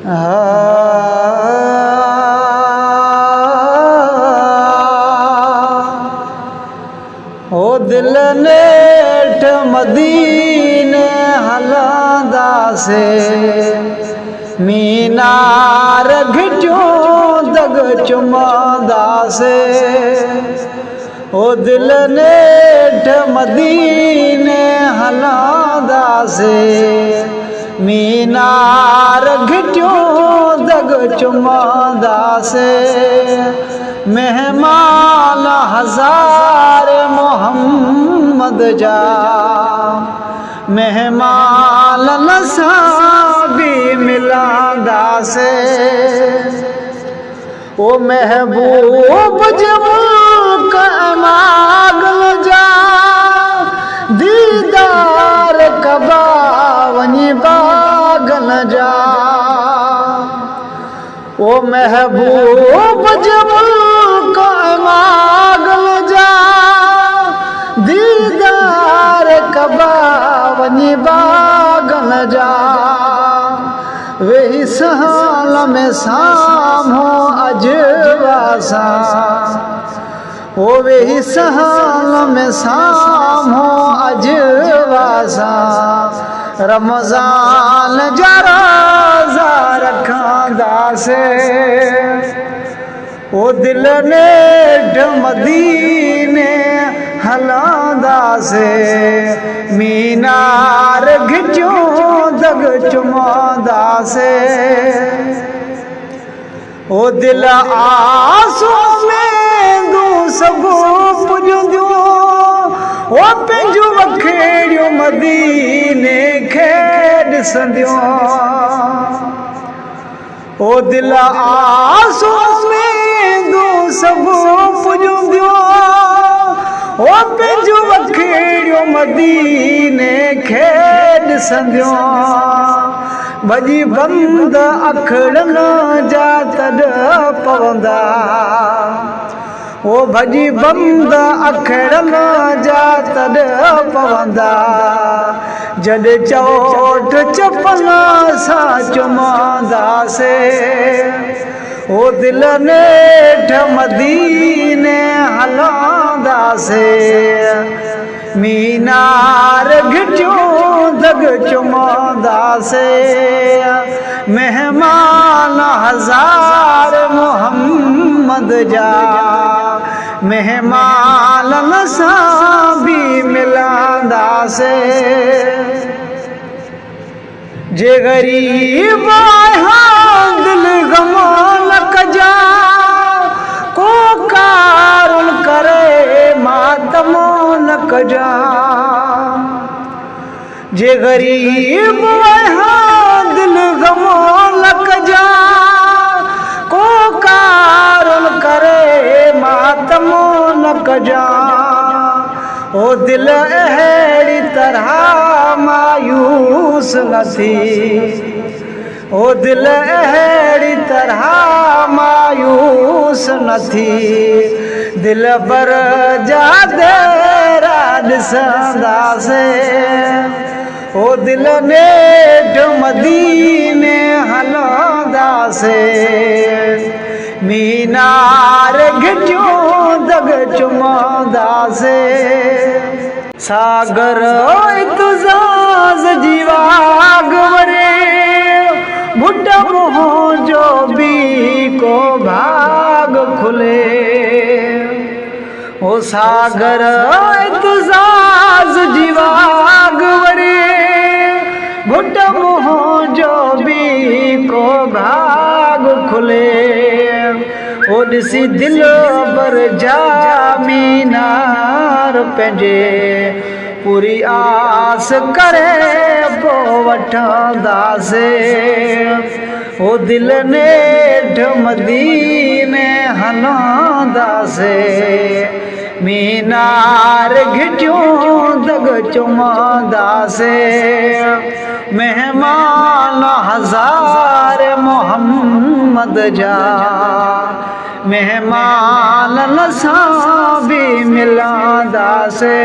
ओ दिल नेठ मदीने हलंदासे मीनार घिटियूं दग चुमंदासे ओ दिल नेठ मदीने हलंदासे मीनार घिटियूं दग चुमंदासे मेहमान हज़ार मोहम्मद जा मेहमान सां बि मिलंदासे ओ महबूब जे मुल्क मागल जा दीदार कबा वञी बागल जा ओ महबूब जे मुल्क मागल जा दीदार कबा वञी बागल जा वेही सहल में साम्हूं अजवासा ओ वेही सहल में साम्हूं अजवासा रमज़ान जा रोज़ा रखंदासे ओ दिल नेठ मदीने हलंदासे मीनार घिटियूं दग चुमंदासे ओ दिल आंसू में दू सब पुॼंदियूं ओ पंहिंजूं वखेड़ियूं मदीने खे ॾिसंदियूं ओ दिल आंसू में दू सब पुॼंदियूं ओ पंहिंजूं वखेड़ियूं मदीने खे ॾिसंदियूं भॼी बंद अखड़नि जा तॾ पवंदा ओ भॼी बंद अखड़नि जा तॾ पवंदा जॾहिं चोट चपल सां चुमंदासे ओ दिल नेठ मदीने हलंदासे मीनार घिटियूं दग चुमंदासे मेहमान हज़ार मोहम्मद जा मेहमान सां बि मिलंदासे जे ग़रीब आहियां दिल ग़मो न कजा को कारुल करे मातमो न कजा जे ग़रीब आहियां दिल ग़मो न कजा को कारुल करे मातमो न कजा ओ दिल अहिड़ी तरह मायूस न थी ओ दिल अहिड़ी तरह मायूस न थी दिल बर जा देरा ॾिसंदासे ओ दिल नेठ मदीने हलंदासे मीनार घिटियूं दग चुमंदासे सागर इत्ज़ाज़ जी वाग वरे भुट मुंहुं जो बि को भाग खुले ओ सागर इत्ज़ाज़ जी वाग वरे भुट मुंहुं जो बि को भाग खुले ओ ॾिसी दिल बर जा मीनार पंहिंजे पूरी आस करे पोइ वठंदासे ओ दिल नेठ मदीने हलंदासे मीनार घिटियूं दग चुमंदासे मेहमान हज़ार मोहम्मद जा मेहमान सां बि मिलंदासे।